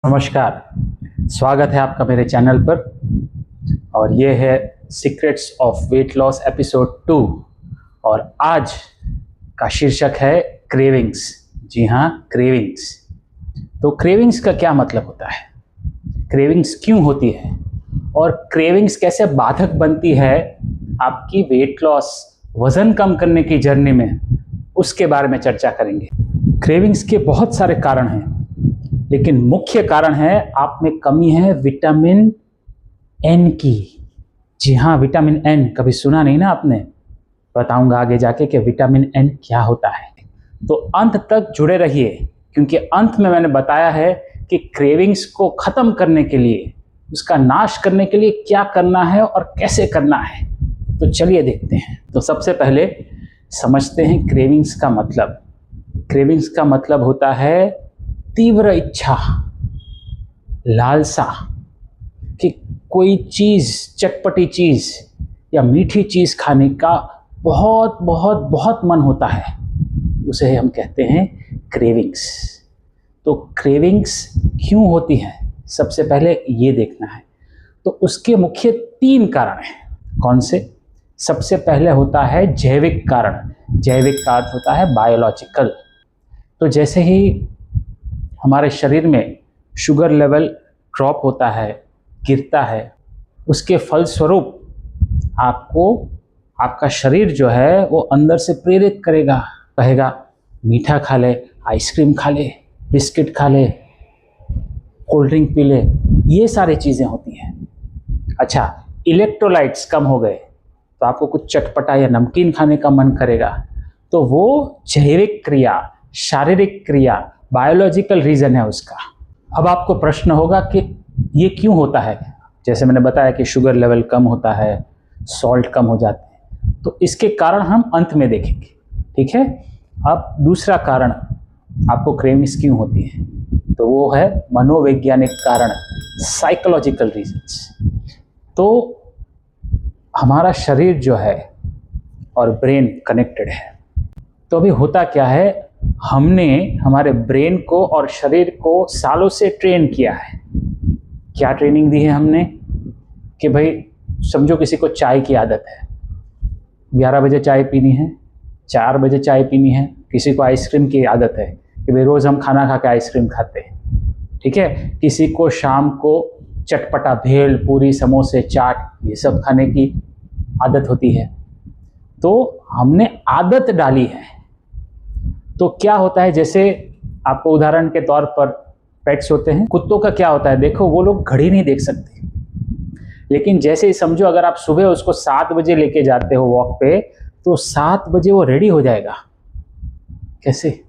नमस्कार, स्वागत है आपका मेरे चैनल पर। और ये है secrets of weight loss episode 2 और आज का शीर्षक है क्रेविंग्स। जी हाँ, क्रेविंग्स। तो क्रेविंग्स का क्या मतलब होता है, क्रेविंग्स क्यों होती है और क्रेविंग्स कैसे बाधक बनती है आपकी वेट लॉस, वज़न कम करने की जर्नी में, उसके बारे में चर्चा करेंगे। क्रेविंग्स के बहुत सारे कारण हैं, लेकिन मुख्य कारण है आप में कमी है विटामिन एन की। जी हाँ, विटामिन एन कभी सुना नहीं ना आपने? बताऊंगा आगे जाके कि विटामिन एन क्या होता है। तो अंत तक जुड़े रहिए, क्योंकि अंत में मैंने बताया है कि क्रेविंग्स को ख़त्म करने के लिए, उसका नाश करने के लिए क्या करना है और कैसे करना है। तो चलिए देखते हैं। तो सबसे पहले समझते हैं क्रेविंग्स का मतलब। क्रेविंग्स का मतलब होता है तीव्र इच्छा, लालसा कि कोई चीज़, चटपटी चीज़ या मीठी चीज़ खाने का बहुत बहुत बहुत मन होता है, उसे हम कहते हैं क्रेविंग्स। तो क्रेविंग्स क्यों होती हैं, सबसे पहले ये देखना है। तो उसके मुख्य 3 कारण हैं। कौन से? सबसे पहले होता है जैविक कारण। जैविक का अर्थ होता है बायोलॉजिकल। तो जैसे ही हमारे शरीर में शुगर लेवल ड्रॉप होता है, गिरता है, उसके फलस्वरूप आपका शरीर जो है वो अंदर से प्रेरित करेगा, कहेगा मीठा खा ले, आइसक्रीम खा ले, बिस्किट खा ले, कोल्ड ड्रिंक पी ले। ये सारी चीज़ें होती हैं। अच्छा, इलेक्ट्रोलाइट्स कम हो गए तो आपको कुछ चटपटा या नमकीन खाने का मन करेगा। तो वो जैविक क्रिया, शारीरिक क्रिया, बायोलॉजिकल रीज़न है उसका। अब आपको प्रश्न होगा कि ये क्यों होता है। जैसे मैंने बताया कि शुगर लेवल कम होता है, सॉल्ट कम हो जाते हैं, तो इसके कारण हम अंत में देखेंगे, ठीक है। अब दूसरा कारण आपको क्रेविंग्स क्यों होती है, तो वो है मनोवैज्ञानिक कारण, साइकोलॉजिकल रीजंस। तो हमारा शरीर जो है और ब्रेन कनेक्टेड है। तो अभी होता क्या है, हमने हमारे ब्रेन को और शरीर को सालों से ट्रेन किया है। क्या ट्रेनिंग दी है हमने कि भाई समझो किसी को चाय की आदत है, 11 बजे चाय पीनी है, 4 बजे चाय पीनी है। किसी को आइसक्रीम की आदत है कि भाई रोज़ हम खाना खा के आइसक्रीम खाते हैं, ठीक है। किसी को शाम को चटपटा भेल पूरी, समोसे, चाट, ये सब खाने की आदत होती है। तो हमने आदत डाली है। तो क्या होता है, जैसे आपको उदाहरण के तौर पर पेट्स होते हैं, कुत्तों का क्या होता है, देखो वो लोग घड़ी नहीं देख सकते, लेकिन जैसे ही समझो अगर आप सुबह उसको 7 बजे लेके जाते हो वॉक पे, तो 7 बजे वो रेडी हो जाएगा। कैसे?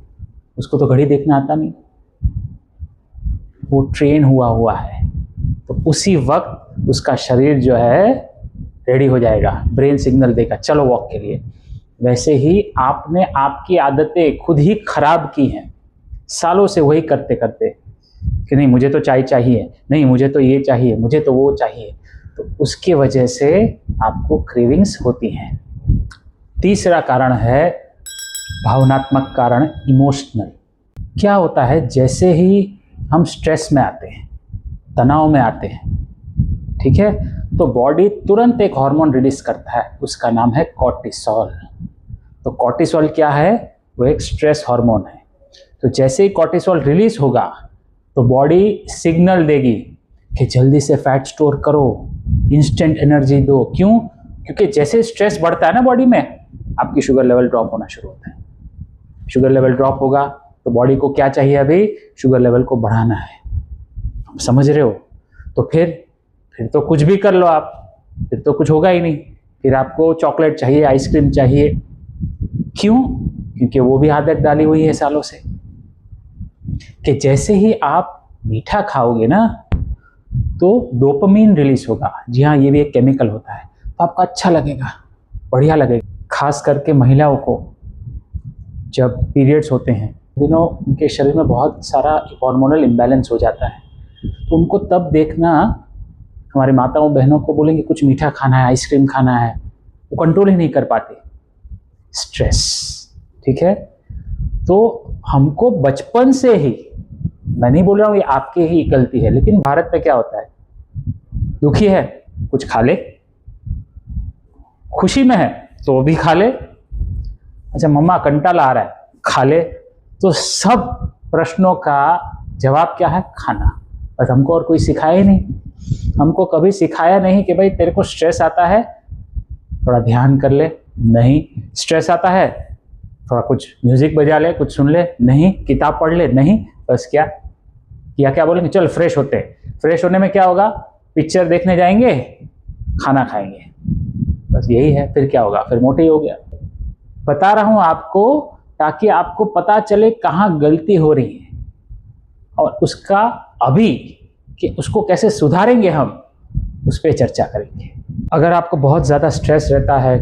उसको तो घड़ी देखना आता नहीं, वो ट्रेन हुआ है। तो उसी वक्त उसका शरीर जो है रेडी हो जाएगा, ब्रेन सिग्नल देगा चलो वॉक के लिए। वैसे ही आपने आपकी आदतें खुद ही खराब की हैं, सालों से वही करते करते कि नहीं मुझे तो चाय चाहिए, नहीं मुझे तो ये चाहिए, मुझे तो वो चाहिए। तो उसकी वजह से आपको क्रेविंग्स होती हैं। तीसरा कारण है भावनात्मक कारण, इमोशनल। क्या होता है, जैसे ही हम स्ट्रेस में आते हैं, तनाव में आते हैं, ठीक है, तो बॉडी तुरंत एक हार्मोन रिलीज करता है, उसका नाम है कॉर्टिसोल। तो कॉर्टिसोल क्या है? वो एक स्ट्रेस हार्मोन है। तो जैसे ही कॉर्टिसोल रिलीज होगा तो बॉडी सिग्नल देगी कि जल्दी से फैट स्टोर करो, इंस्टेंट एनर्जी दो। क्यों? क्योंकि जैसे स्ट्रेस बढ़ता है ना बॉडी में, आपकी शुगर लेवल ड्रॉप होना शुरू होता है। शुगर लेवल ड्रॉप होगा तो बॉडी को क्या चाहिए, अभी शुगर लेवल को बढ़ाना है। आप समझ रहे हो? तो फिर तो कुछ भी कर लो आप, फिर तो कुछ होगा ही नहीं। फिर आपको चॉकलेट चाहिए, आइसक्रीम चाहिए। क्यों? क्योंकि वो भी आदत डाली हुई है सालों से कि जैसे ही आप मीठा खाओगे ना तो डोपामिन रिलीज होगा। जी हाँ, ये भी एक केमिकल होता है, तो आपको अच्छा लगेगा, बढ़िया लगेगा। खास करके महिलाओं को जब पीरियड्स होते हैं दिनों, उनके शरीर में बहुत सारा हार्मोनल इम्बैलेंस हो जाता है। तो उनको तब देखना, हमारी माताओं बहनों को बोलेंगे कुछ मीठा खाना है, आइसक्रीम खाना है, वो कंट्रोल ही नहीं कर पाते, स्ट्रेस, ठीक है। तो हमको बचपन से ही मैं नहीं बोल रहा हूँ ये आपकी ही गलती है, लेकिन भारत में क्या होता है, दुखी है कुछ खा ले, खुशी में है तो भी खा ले, अच्छा मम्मा कंटाला आ रहा है खा ले। तो सब प्रश्नों का जवाब क्या है, खाना। बस हमको और कोई सिखाया ही नहीं, हमको कभी सिखाया नहीं कि भाई तेरे को स्ट्रेस आता है थोड़ा ध्यान कर ले, नहीं। स्ट्रेस आता है थोड़ा कुछ म्यूजिक बजा ले, कुछ सुन ले, नहीं। किताब पढ़ ले, नहीं। बस क्या बोलेंगे, चल फ्रेश होते। फ्रेश होने में क्या होगा, पिक्चर देखने जाएंगे, खाना खाएंगे, बस यही है। फिर क्या होगा, फिर मोटे ही हो गया। बता रहा हूं आपको ताकि आपको पता चले कहाँ गलती हो रही है और उसका अभी कि उसको कैसे सुधारेंगे हम, उस पर चर्चा करेंगे। अगर आपको बहुत ज़्यादा स्ट्रेस रहता है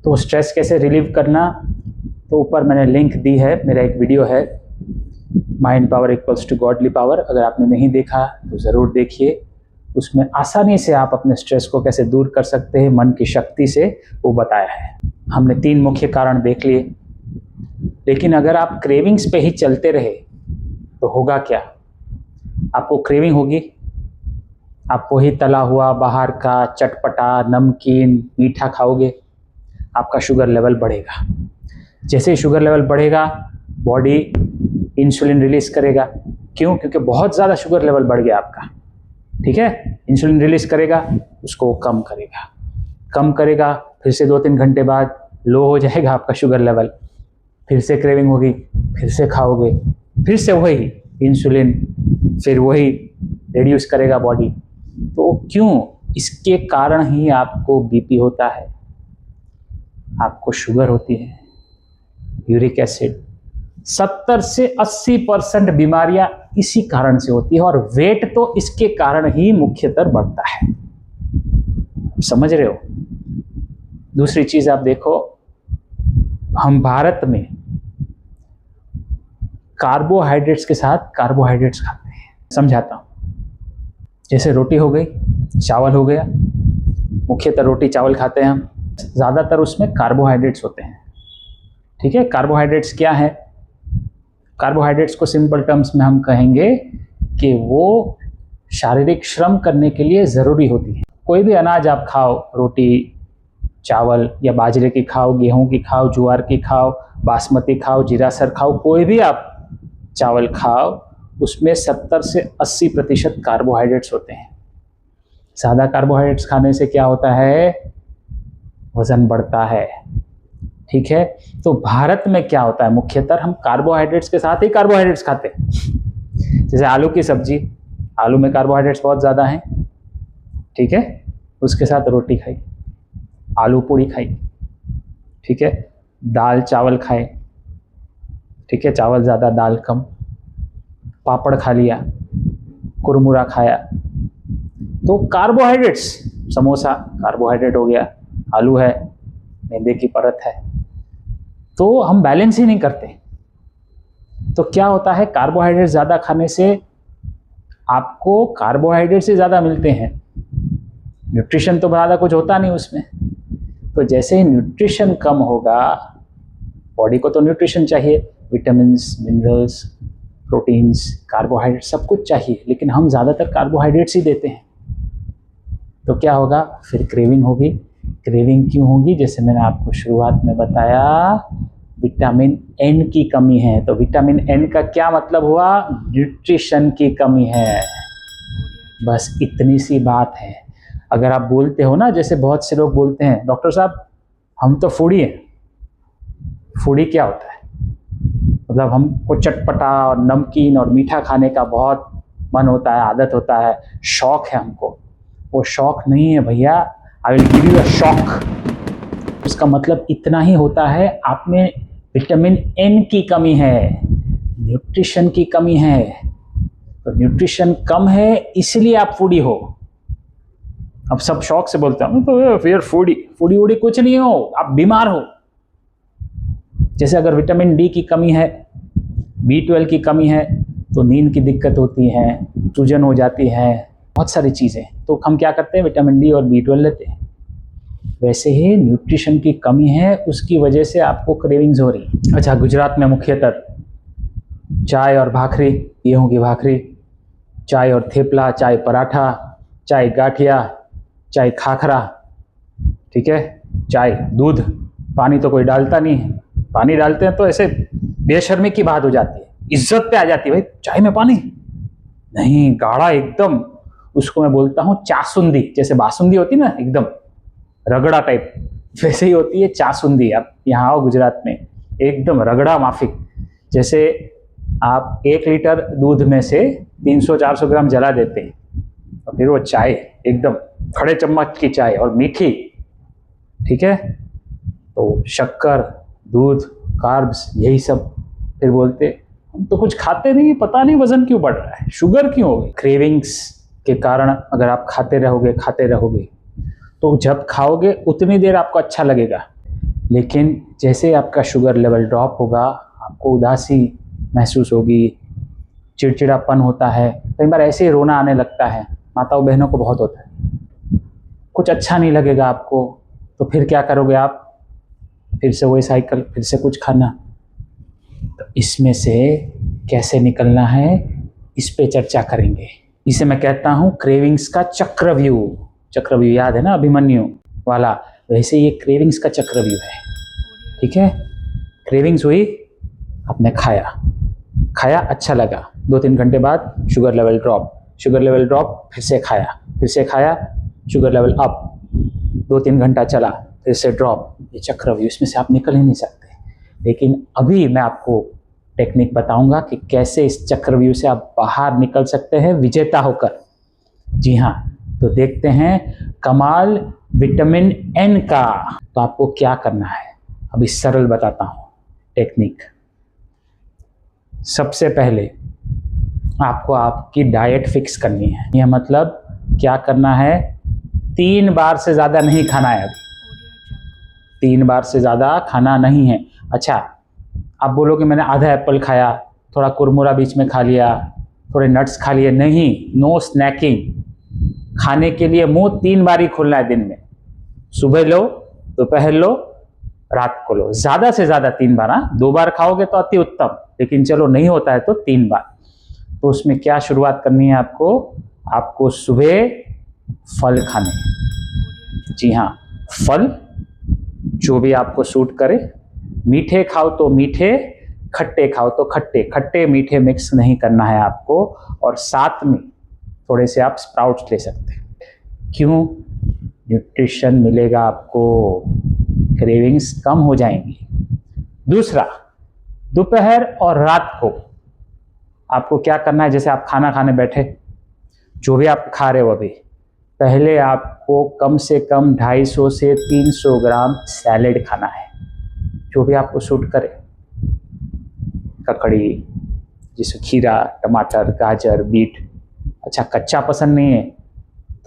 तो स्ट्रेस कैसे रिलीव करना, तो ऊपर मैंने लिंक दी है, मेरा एक वीडियो है mind power equals to godly power. अगर आपने नहीं देखा तो ज़रूर देखिए, उसमें आसानी से आप अपने स्ट्रेस को कैसे दूर कर सकते हैं मन की शक्ति से, वो बताया है। हमने 3 मुख्य कारण देख लिए, लेकिन अगर आप क्रेविंग्स पे ही चलते रहे तो होगा क्या, आपको क्रेविंग होगी, आप वही तला हुआ बाहर का चटपटा नमकीन मीठा खाओगे, आपका शुगर लेवल बढ़ेगा। जैसे ही शुगर लेवल बढ़ेगा बॉडी इंसुलिन रिलीज करेगा। क्यों? क्योंकि बहुत ज़्यादा शुगर लेवल बढ़ गया आपका, ठीक है। इंसुलिन रिलीज करेगा, उसको कम करेगा, फिर से 2-3 घंटे बाद लो हो जाएगा आपका शुगर लेवल, फिर से क्रेविंग होगी, फिर से खाओगे, फिर से वही इंसुलिन, फिर वही रिड्यूस करेगा बॉडी। तो क्यों? इसके कारण ही आपको बीपी होता है, आपको शुगर होती है, यूरिक एसिड। 70 से 80% बीमारियां इसी कारण से होती है और वेट तो इसके कारण ही मुख्यतर बढ़ता है। समझ रहे हो? दूसरी चीज आप देखो, हम भारत में कार्बोहाइड्रेट्स के साथ कार्बोहाइड्रेट्स खाते हैं। समझाता हूं, जैसे रोटी हो गई, चावल हो गया, मुख्यतः रोटी चावल खाते हैं हम, ज्यादातर उसमें कार्बोहाइड्रेट्स होते हैं, ठीक है। कार्बोहाइड्रेट्स क्या है? कार्बोहाइड्रेट्स को सिंपल टर्म्स में हम कहेंगे कि वो शारीरिक श्रम करने के लिए ज़रूरी होती है। कोई भी अनाज आप खाओ, रोटी चावल या बाजरे की खाओ, गेहूं की खाओ, ज्वार की खाओ, बासमती खाओ, जीरासर खाओ, कोई भी आप चावल खाओ, उसमें 70 से 80% कार्बोहाइड्रेट्स होते हैं। ज़्यादा कार्बोहाइड्रेट्स खाने से क्या होता है, वज़न बढ़ता है, ठीक है। तो भारत में क्या होता है, मुख्यतः हम कार्बोहाइड्रेट्स के साथ ही कार्बोहाइड्रेट्स खाते हैं। जैसे आलू की सब्जी, आलू में कार्बोहाइड्रेट्स बहुत ज़्यादा हैं, ठीक है, उसके साथ रोटी खाई, आलू पूड़ी खाई, ठीक है, दाल चावल खाए, ठीक है, चावल ज़्यादा दाल कम, पापड़ खा लिया, कुरमुरा खाया, तो कार्बोहाइड्रेट्स, समोसा कार्बोहाइड्रेट हो गया, आलू है, मैदे की परत है, तो हम बैलेंस ही नहीं करते। तो क्या होता है, कार्बोहाइड्रेट ज़्यादा खाने से आपको कार्बोहाइड्रेट से ज़्यादा मिलते हैं, न्यूट्रिशन तो ज़्यादा कुछ होता नहीं उसमें। तो जैसे ही न्यूट्रिशन कम होगा, बॉडी को तो न्यूट्रिशन चाहिए, विटामिन्स, मिनरल्स, प्रोटीन्स, कार्बोहाइड्रेट सब कुछ चाहिए, लेकिन हम ज़्यादातर कार्बोहाइड्रेट्स ही देते हैं। तो क्या होगा, फिर क्रेविंग होगी। क्रेविंग क्यों होगी? जैसे मैंने आपको शुरुआत में बताया, विटामिन एन की कमी है। तो विटामिन एन का क्या मतलब हुआ, न्यूट्रिशन की कमी है, बस इतनी सी बात है। अगर आप बोलते हो ना, जैसे बहुत से लोग बोलते हैं, डॉक्टर साहब हम तो फूडी हैं। फूडी क्या होता है, मतलब हमको चटपटा और नमकीन और मीठा खाने का बहुत मन होता है, आदत होता है, शौक है हमको। वो शौक नहीं है भैया, I will give you a shock. उसका मतलब इतना ही होता है, आप में विटामिन एन की कमी है, न्यूट्रिशन की कमी है। तो न्यूट्रिशन कम है इसलिए आप फूडी हो। अब सब शौक से बोलते हैं तो फिर फूडी वूडी कुछ नहीं हो, आप बीमार हो। जैसे अगर विटामिन डी की कमी है, B12 की कमी है, तो नींद की दिक्कत होती है, सूजन हो जाती है, बहुत सारी चीज़ें। तो हम क्या करते हैं, विटामिन डी और B12 लेते हैं। वैसे ही न्यूट्रिशन की कमी है, उसकी वजह से आपको क्रेविंग्स हो रही है। अच्छा, गुजरात में मुख्यतः चाय और भाखरी, गेहूं की भाखरी, चाय और थेपला, चाय पराठा, चाय गाठिया, चाय खाखरा, ठीक है, चाय दूध, पानी तो कोई डालता नहीं है, पानी डालते हैं तो ऐसे बेशर्मी की बात हो जाती है, इज्जत पे आ जाती है, भाई चाय में पानी नहीं, गाढ़ा एकदम, उसको मैं बोलता हूँ चासुंदी, जैसे बासुंदी होती ना एकदम रगड़ा टाइप, वैसे ही होती है चासुंदी। आप यहाँ आओ गुजरात में, एकदम रगड़ा माफिक, जैसे आप 1 लीटर दूध में से 300-400 ग्राम जला देते हैं और फिर वो चाय एकदम खड़े चम्मच की चाय और मीठी, ठीक है, तो शक्कर, दूध, कार्ब्स, यही सब, फिर बोलते हम तो कुछ खाते नहीं, पता नहीं वजन क्यों बढ़ रहा है, शुगर क्यों हो गई। क्रेविंग्स के कारण अगर आप खाते रहोगे तो जब खाओगे उतनी देर आपको अच्छा लगेगा, लेकिन जैसे आपका शुगर लेवल ड्रॉप होगा, आपको उदासी महसूस होगी, चिड़चिड़ापन होता है, कई बार ऐसे ही रोना आने लगता है, माताओं बहनों को बहुत होता है, कुछ अच्छा नहीं लगेगा आपको, तो फिर क्या करोगे आप, फिर से वही साइकिल, फिर से कुछ खाना। तो इसमें से कैसे निकलना है, इस पे चर्चा करेंगे। इसे मैं कहता हूँ क्रेविंग्स का चक्रव्यूह। चक्रव्यूह याद है ना, अभिमन्यु वाला, वैसे ये क्रेविंग्स का चक्रव्यूह है, ठीक है। क्रेविंग्स हुई, आपने खाया अच्छा लगा, 2-3 घंटे बाद शुगर लेवल ड्रॉप, फिर से खाया, शुगर लेवल अप, 2-3 घंटा चला, फिर से ड्रॉप, ये चक्रव्यूह, इसमें से आप निकल ही नहीं सकते। लेकिन अभी मैं आपको टेक्निक बताऊंगा कि कैसे इस चक्रव्यूह से आप बाहर निकल सकते हैं विजेता होकर। जी हाँ, तो देखते हैं कमाल विटामिन एन का। तो आपको क्या करना है, अभी सरल बताता हूं टेक्निक। सबसे पहले आपको आपकी डाइट फिक्स करनी है, यह मतलब क्या करना है, 3 बार से ज़्यादा नहीं खाना है, अभी 3 बार से ज़्यादा खाना नहीं है। अच्छा, आप बोलोगे मैंने आधा एप्पल खाया, थोड़ा कुरमुरा बीच में खा लिया, थोड़े नट्स खा लिए, नहीं, नो स्नैकिंग। खाने के लिए मुंह 3 बार ही खोलना है दिन में, सुबह लो, दोपहर लो, रात को लो, ज़्यादा से ज़्यादा 3 बार। 2 बार खाओगे तो अति उत्तम, लेकिन चलो नहीं होता है तो 3 बार। तो उसमें क्या शुरुआत करनी है आपको सुबह फल खाने, जी हाँ, फल जो भी आपको सूट करे, मीठे खाओ तो मीठे, खट्टे खाओ तो खट्टे मीठे मिक्स नहीं करना है आपको, और साथ में थोड़े से आप स्प्राउट्स ले सकते हैं। क्यों, न्यूट्रिशन मिलेगा आपको, क्रेविंग्स कम हो जाएंगी। दूसरा, दोपहर और रात को आपको क्या करना है, जैसे आप खाना खाने बैठे, जो भी आप खा रहे हो अभी, पहले आपको कम से कम 250 से 300 ग्राम सैलेड खाना है, जो भी आपको सूट करे, ककड़ी, जैसे खीरा, टमाटर, गाजर, बीट। अच्छा, कच्चा पसंद नहीं है,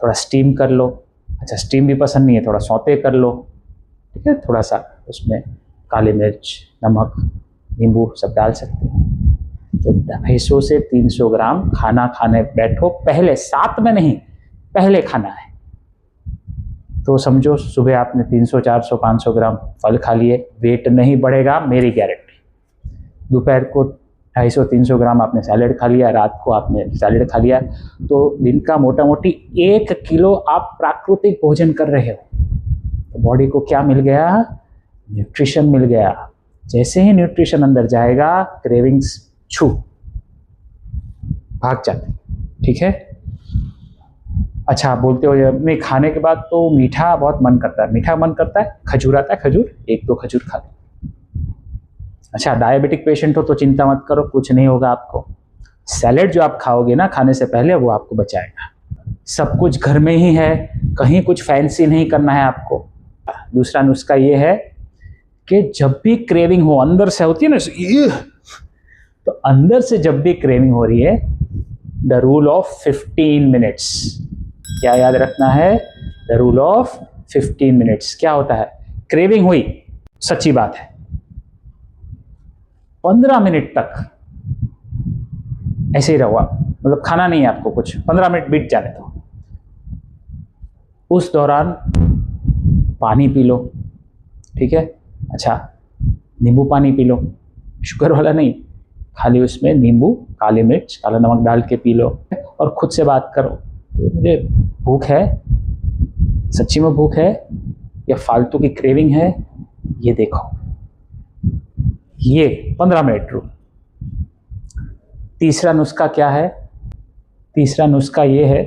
थोड़ा स्टीम कर लो। अच्छा, स्टीम भी पसंद नहीं है, थोड़ा सौते कर लो, ठीक है, थोड़ा सा उसमें काली मिर्च, नमक, नींबू सब डाल सकते हैं। तो 250 से 300 ग्राम खाना खाने बैठो, पहले, साथ में नहीं, पहले खाना है। तो समझो सुबह आपने 300, 400, 500 ग्राम फल खा लिए, वेट नहीं बढ़ेगा, मेरी गारंटी। दोपहर को 250-300 ग्राम आपने सैलेड खा लिया, रात को आपने सैलेड खा लिया, तो दिन का मोटा मोटी 1 किलो आप प्राकृतिक भोजन कर रहे हो। तो बॉडी को क्या मिल गया, न्यूट्रिशन मिल गया। जैसे ही न्यूट्रिशन अंदर जाएगा, क्रेविंग्स भाग जाते, ठीक है। अच्छा, बोलते हो नहीं, खाने के बाद तो मीठा बहुत मन करता है, खजूर आता है, खजूर 1-2 खजूर खा लो। अच्छा, डायबिटिक पेशेंट हो तो चिंता मत करो, कुछ नहीं होगा आपको। सैलेड जो आप खाओगे ना खाने से पहले, वो आपको बचाएगा। सब कुछ घर में ही है, कहीं कुछ फैंसी नहीं करना है आपको। दूसरा नुस्खा ये है कि जब भी क्रेविंग हो, अंदर से होती है ना ये, तो अंदर से जब भी क्रेविंग हो रही है, द रूल ऑफ 15 मिनट्स, क्या याद रखना है, द रूल ऑफ 15 मिनट्स। क्या होता है, क्रेविंग हुई, सच्ची बात है, 15 मिनट तक ऐसे ही रहो आप, मतलब खाना नहीं है आपको कुछ, 15 मिनट बीत जाने दो। उस दौरान पानी पी लो, ठीक है। अच्छा, नींबू पानी पी लो, शुगर वाला नहीं, खाली उसमें नींबू, काली मिर्च, काला नमक डाल के पी लो और खुद से बात करो, मुझे भूख है, सच्ची में भूख है या फालतू की क्रेविंग है, ये देखो। ये 15 मिनट रूल। तीसरा नुस्खा क्या है? तीसरा नुस्खा ये है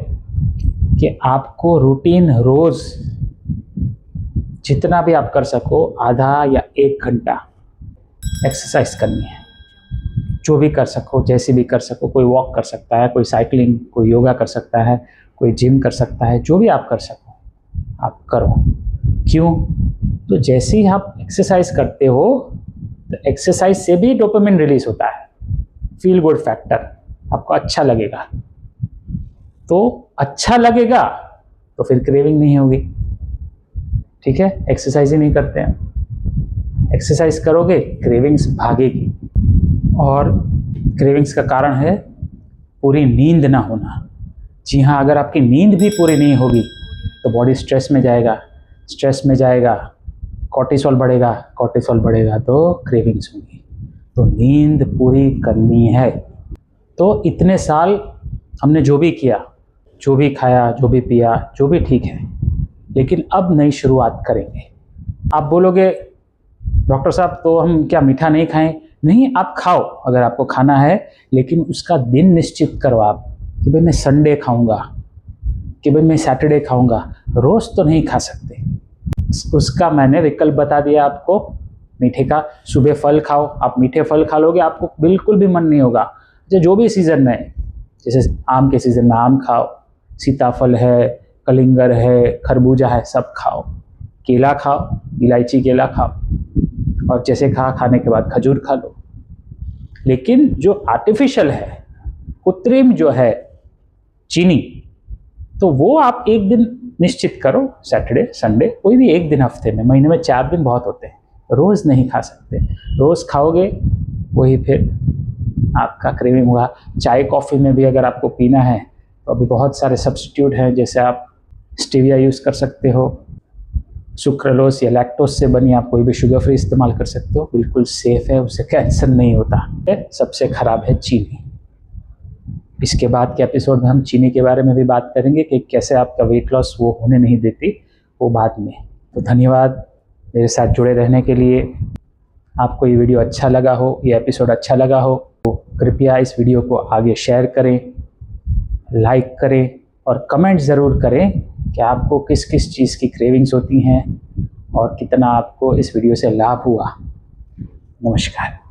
कि आपको रूटीन रोज जितना भी आप कर सको, आधा या 1 घंटा एक्सरसाइज करनी है। जो भी कर सको, जैसे भी कर सको, कोई वॉक कर सकता है, कोई साइकिलिंग, कोई योगा कर सकता है, कोई जिम कर सकता है, जो भी आप कर सको आप करो। क्यों? तो जैसे ही आप एक्सरसाइज करते हो तो एक्सरसाइज से भी डोपामिन रिलीज होता है, फील गुड फैक्टर, आपको अच्छा लगेगा। तो अच्छा लगेगा तो फिर क्रेविंग नहीं होगी। ठीक है, एक्सरसाइज ही नहीं करते हैं, एक्सरसाइज करोगे क्रेविंग्स भागेगी। और क्रेविंग्स का कारण है पूरी नींद ना होना। जी हाँ, अगर आपकी नींद भी पूरी नहीं होगी तो बॉडी स्ट्रेस में जाएगा, स्ट्रेस में जाएगा कॉर्टिसोल बढ़ेगा, कॉर्टिसोल बढ़ेगा तो क्रेविंग्स होंगी। तो नींद पूरी करनी है। तो इतने साल हमने जो भी किया, जो भी खाया, जो भी पिया, जो भी ठीक है, लेकिन अब नई शुरुआत करेंगे। आप बोलोगे डॉक्टर साहब तो हम क्या मीठा नहीं खाएं? नहीं, आप खाओ अगर आपको खाना है, लेकिन उसका दिन निश्चित करो आप कि भाई मैं संडे खाऊंगा, कि भाई मैं सैटरडे खाऊंगा। रोज़ तो नहीं खा सकते। उसका मैंने विकल्प बता दिया आपको, मीठे का। सुबह फल खाओ, आप मीठे फल खा लोगे आपको बिल्कुल भी मन नहीं होगा। जो भी सीज़न में, जैसे आम के सीज़न में आम खाओ, सीताफल है, कलिंगर है, खरबूजा है, सब खाओ। केला खाओ, इलायची केला खाओ, और जैसे खाने के बाद खजूर खा लो। लेकिन जो आर्टिफिशियल है, कृत्रिम जो है चीनी, तो वो आप एक दिन निश्चित करो, सैटरडे संडे, कोई भी एक दिन हफ्ते में, महीने में 4 दिन बहुत होते हैं। रोज़ नहीं खा सकते, रोज़ खाओगे वही फिर आपका क्रेविंग होगा। चाय कॉफ़ी में भी अगर आपको पीना है तो अभी बहुत सारे सब्स्टिट्यूट हैं, जैसे आप स्टीविया यूज़ कर सकते हो, सुक्रोलोस या लैक्टोस से बनी आप कोई भी शुगर फ्री इस्तेमाल कर सकते हो, बिल्कुल सेफ़ है, उससे कैंसर नहीं होता। सबसे ख़राब है चीनी। इसके बाद के एपिसोड में हम चीनी के बारे में भी बात करेंगे कि कैसे आपका वेट लॉस वो होने नहीं देती, वो बाद में। तो धन्यवाद मेरे साथ जुड़े रहने के लिए। आपको ये वीडियो अच्छा लगा हो, ये एपिसोड अच्छा लगा हो तो कृपया इस वीडियो को आगे शेयर करें, लाइक करें और कमेंट ज़रूर करें कि आपको किस किस चीज़ की क्रेविंग्स होती हैं और कितना आपको इस वीडियो से लाभ हुआ। नमस्कार।